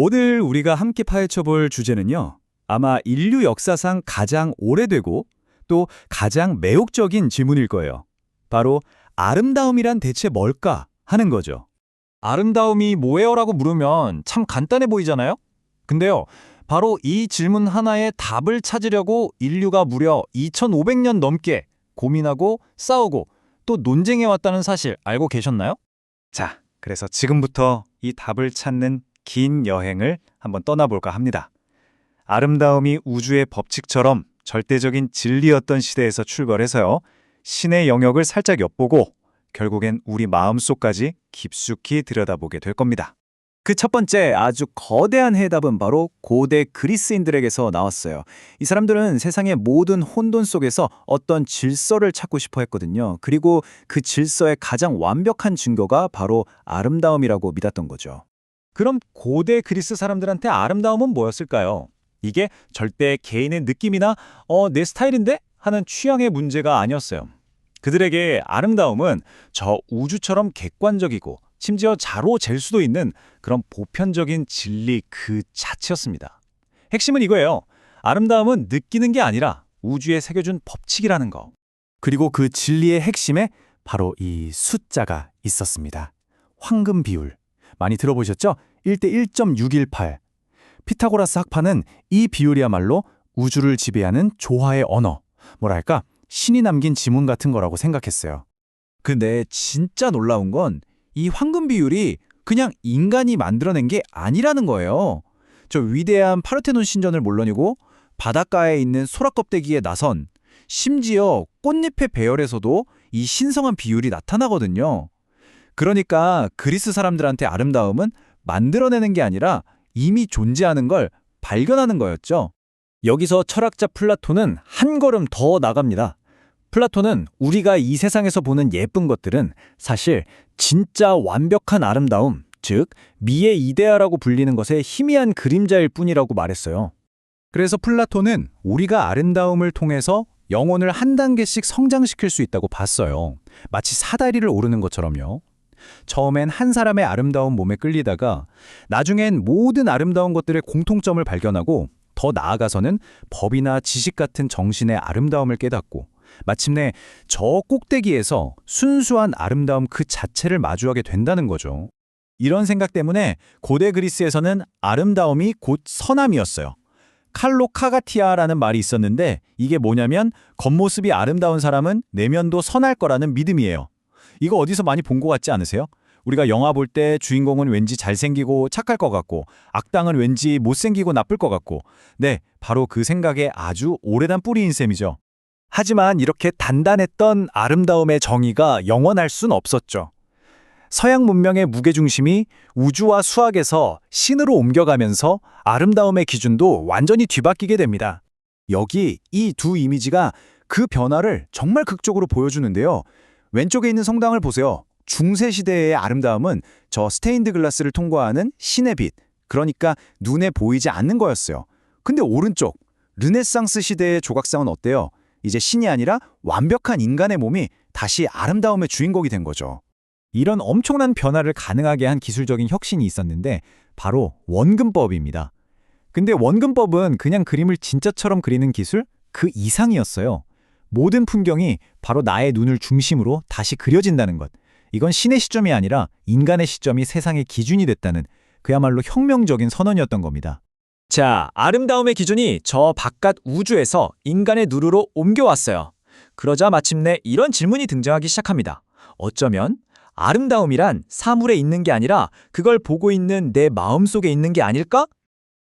오늘 우리가 함께 파헤쳐 볼 주제는요. 아마 인류 역사상 가장 오래되고 또 가장 매혹적인 질문일 거예요. 바로 아름다움이란 대체 뭘까 하는 거죠. 아름다움이 뭐예요라고 물으면 참 간단해 보이잖아요? 근데요, 바로 이 질문 하나에 답을 찾으려고 인류가 무려 2500년 넘게 고민하고 싸우고 또 논쟁해왔다는 사실 알고 계셨나요? 자, 그래서 지금부터 이 답을 찾는 긴 여행을 한번 떠나볼까 합니다. 아름다움이 우주의 법칙처럼 절대적인 진리였던 시대에서 출발해서요. 신의 영역을 살짝 엿보고 결국엔 우리 마음속까지 깊숙이 들여다보게 될 겁니다. 그 첫 번째 아주 거대한 해답은 바로 고대 그리스인들에게서 나왔어요. 이 사람들은 세상의 모든 혼돈 속에서 어떤 질서를 찾고 싶어 했거든요. 그리고 그 질서의 가장 완벽한 증거가 바로 아름다움이라고 믿었던 거죠. 그럼 고대 그리스 사람들한테 아름다움은 뭐였을까요? 이게 절대 개인의 느낌이나 내 스타일인데? 하는 취향의 문제가 아니었어요. 그들에게 아름다움은 저 우주처럼 객관적이고 심지어 자로 잴 수도 있는 그런 보편적인 진리 그 자체였습니다. 핵심은 이거예요. 아름다움은 느끼는 게 아니라 우주에 새겨준 법칙이라는 거. 그리고 그 진리의 핵심에 바로 이 숫자가 있었습니다. 황금 비율. 많이 들어보셨죠? 1대 1.618. 피타고라스 학파는 이 비율이야말로 우주를 지배하는 조화의 언어, 뭐랄까 신이 남긴 지문 같은 거라고 생각했어요. 근데 진짜 놀라운 건 이 황금 비율이 그냥 인간이 만들어낸 게 아니라는 거예요. 저 위대한 파르테논 신전을 물론이고 바닷가에 있는 소라 껍데기의 나선, 심지어 꽃잎의 배열에서도 이 신성한 비율이 나타나거든요. 그러니까 그리스 사람들한테 아름다움은 만들어내는 게 아니라 이미 존재하는 걸 발견하는 거였죠. 여기서 철학자 플라톤은 한 걸음 더 나갑니다. 플라톤은 우리가 이 세상에서 보는 예쁜 것들은 사실 진짜 완벽한 아름다움, 즉 미의 이데아라고 불리는 것의 희미한 그림자일 뿐이라고 말했어요. 그래서 플라톤은 우리가 아름다움을 통해서 영혼을 한 단계씩 성장시킬 수 있다고 봤어요. 마치 사다리를 오르는 것처럼요. 처음엔 한 사람의 아름다운 몸에 끌리다가 나중엔 모든 아름다운 것들의 공통점을 발견하고 더 나아가서는 법이나 지식 같은 정신의 아름다움을 깨닫고 마침내 저 꼭대기에서 순수한 아름다움 그 자체를 마주하게 된다는 거죠. 이런 생각 때문에 고대 그리스에서는 아름다움이 곧 선함이었어요. 칼로카가티아라는 말이 있었는데 이게 뭐냐면 겉모습이 아름다운 사람은 내면도 선할 거라는 믿음이에요. 이거 어디서 많이 본 것 같지 않으세요? 우리가 영화 볼 때 주인공은 왠지 잘생기고 착할 것 같고 악당은 왠지 못생기고 나쁠 것 같고 네, 바로 그 생각에 아주 오래된 뿌리인 셈이죠. 하지만 이렇게 단단했던 아름다움의 정의가 영원할 순 없었죠. 서양 문명의 무게중심이 우주와 수학에서 신으로 옮겨가면서 아름다움의 기준도 완전히 뒤바뀌게 됩니다. 여기 이 두 이미지가 그 변화를 정말 극적으로 보여주는데요. 왼쪽에 있는 성당을 보세요. 중세시대의 아름다움은 저 스테인드 글라스를 통과하는 신의 빛, 그러니까 눈에 보이지 않는 거였어요. 근데 오른쪽, 르네상스 시대의 조각상은 어때요? 이제 신이 아니라 완벽한 인간의 몸이 다시 아름다움의 주인공이 된 거죠. 이런 엄청난 변화를 가능하게 한 기술적인 혁신이 있었는데 바로 원근법입니다. 근데 원근법은 그냥 그림을 진짜처럼 그리는 기술 그 이상이었어요. 모든 풍경이 바로 나의 눈을 중심으로 다시 그려진다는 것. 이건 신의 시점이 아니라 인간의 시점이 세상의 기준이 됐다는 그야말로 혁명적인 선언이었던 겁니다. 자, 아름다움의 기준이 저 바깥 우주에서 인간의 눈으로 옮겨왔어요. 그러자 마침내 이런 질문이 등장하기 시작합니다. 어쩌면 아름다움이란 사물에 있는 게 아니라 그걸 보고 있는 내 마음속에 있는 게 아닐까?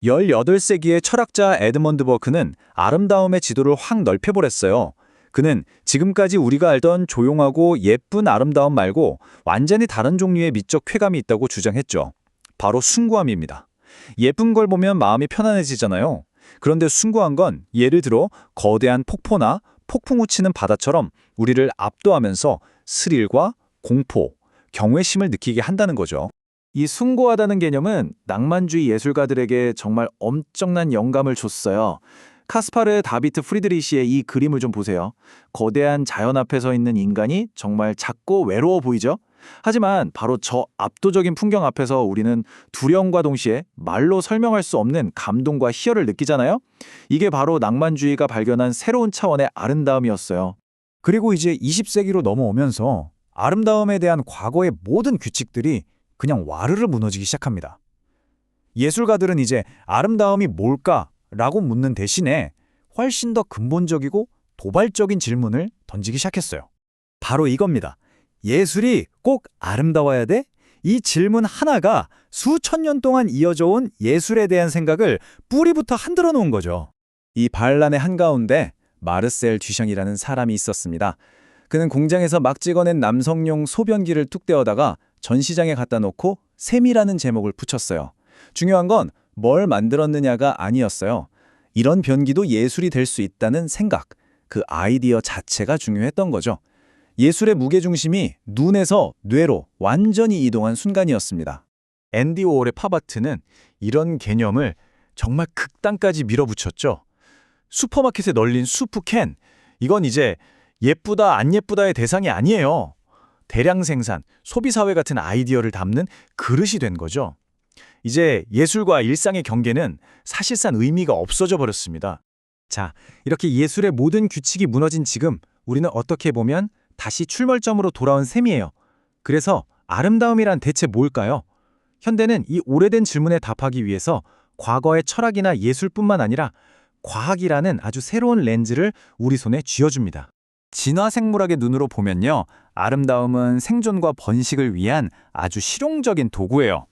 18세기의 철학자 에드먼드 버크는 아름다움의 지도를 확 넓혀버렸어요. 그는 지금까지 우리가 알던 조용하고 예쁜 아름다움 말고 완전히 다른 종류의 미적 쾌감이 있다고 주장했죠. 바로 숭고함입니다. 예쁜 걸 보면 마음이 편안해지잖아요. 그런데 숭고한 건 예를 들어 거대한 폭포나 폭풍 우치는 바다처럼 우리를 압도하면서 스릴과 공포, 경외심을 느끼게 한다는 거죠. 이 숭고하다는 개념은 낭만주의 예술가들에게 정말 엄청난 영감을 줬어요. 카스파르 다비트 프리드리히의 이 그림을 좀 보세요. 거대한 자연 앞에 서 있는 인간이 정말 작고 외로워 보이죠? 하지만 바로 저 압도적인 풍경 앞에서 우리는 두려움과 동시에 말로 설명할 수 없는 감동과 희열을 느끼잖아요. 이게 바로 낭만주의가 발견한 새로운 차원의 아름다움이었어요. 그리고 이제 20세기로 넘어오면서 아름다움에 대한 과거의 모든 규칙들이 그냥 와르르 무너지기 시작합니다. 예술가들은 이제 아름다움이 뭘까라고 묻는 대신에 훨씬 더 근본적이고 도발적인 질문을 던지기 시작했어요. 바로 이겁니다. 예술이 꼭 아름다워야 돼? 이 질문 하나가 수천 년 동안 이어져 온 예술에 대한 생각을 뿌리부터 흔들어 놓은 거죠. 이 반란의 한가운데 마르셀 듀샹이라는 사람이 있었습니다. 그는 공장에서 막 찍어낸 남성용 소변기를 툭 떼어다가 전시장에 갖다 놓고 샘이라는 제목을 붙였어요. 중요한 건 뭘 만들었느냐가 아니었어요. 이런 변기도 예술이 될 수 있다는 생각, 그 아이디어 자체가 중요했던 거죠. 예술의 무게중심이 눈에서 뇌로 완전히 이동한 순간이었습니다. 앤디 워홀의 팝아트는 이런 개념을 정말 극단까지 밀어붙였죠. 슈퍼마켓에 널린 수프캔, 이건 이제 예쁘다 안 예쁘다의 대상이 아니에요. 대량 생산, 소비사회 같은 아이디어를 담는 그릇이 된 거죠. 이제 예술과 일상의 경계는 사실상 의미가 없어져 버렸습니다. 자, 이렇게 예술의 모든 규칙이 무너진 지금 우리는 어떻게 보면 다시 출몰점으로 돌아온 셈이에요. 그래서 아름다움이란 대체 뭘까요? 현대는 이 오래된 질문에 답하기 위해서 과거의 철학이나 예술뿐만 아니라 과학이라는 아주 새로운 렌즈를 우리 손에 쥐어줍니다. 진화생물학의 눈으로 보면요, 아름다움은 생존과 번식을 위한 아주 실용적인 도구예요.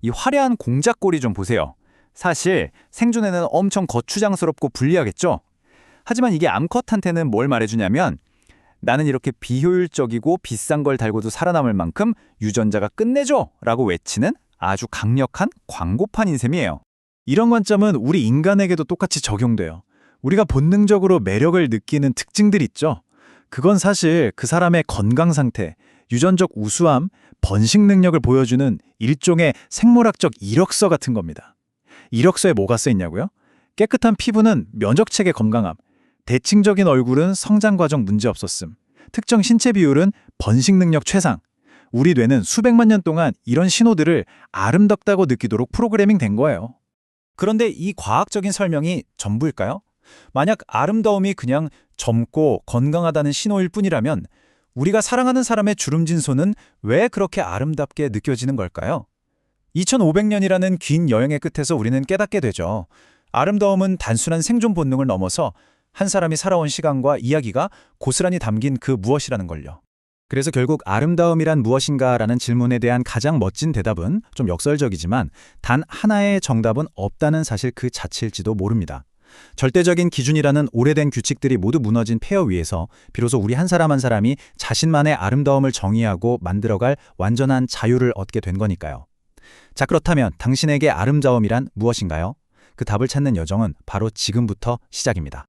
이 화려한 공작골이 좀 보세요. 사실 생존에는 엄청 거추장스럽고 불리하겠죠? 하지만 이게 암컷한테는 뭘 말해주냐면 나는 이렇게 비효율적이고 비싼 걸 달고도 살아남을 만큼 유전자가 끝내줘! 라고 외치는 아주 강력한 광고판인 셈이에요. 이런 관점은 우리 인간에게도 똑같이 적용돼요. 우리가 본능적으로 매력을 느끼는 특징들 있죠? 그건 사실 그 사람의 건강 상태, 유전적 우수함, 번식 능력을 보여주는 일종의 생물학적 이력서 같은 겁니다. 이력서에 뭐가 쓰였냐고요? 깨끗한 피부는 면역체계 건강함, 대칭적인 얼굴은 성장 과정 문제 없었음, 특정 신체 비율은 번식 능력 최상. 우리 뇌는 수백만 년 동안 이런 신호들을 아름답다고 느끼도록 프로그래밍 된 거예요. 그런데 이 과학적인 설명이 전부일까요? 만약 아름다움이 그냥 젊고 건강하다는 신호일 뿐이라면 우리가 사랑하는 사람의 주름진 손은 왜 그렇게 아름답게 느껴지는 걸까요? 2500년이라는 긴 여행의 끝에서 우리는 깨닫게 되죠. 아름다움은 단순한 생존 본능을 넘어서 한 사람이 살아온 시간과 이야기가 고스란히 담긴 그 무엇이라는 걸요. 그래서 결국 아름다움이란 무엇인가라는 질문에 대한 가장 멋진 대답은 좀 역설적이지만 단 하나의 정답은 없다는 사실 그 자체일지도 모릅니다. 절대적인 기준이라는 오래된 규칙들이 모두 무너진 폐허 위에서 비로소 우리 한 사람 한 사람이 자신만의 아름다움을 정의하고 만들어갈 완전한 자유를 얻게 된 거니까요. 자, 그렇다면 당신에게 아름다움이란 무엇인가요? 그 답을 찾는 여정은 바로 지금부터 시작입니다.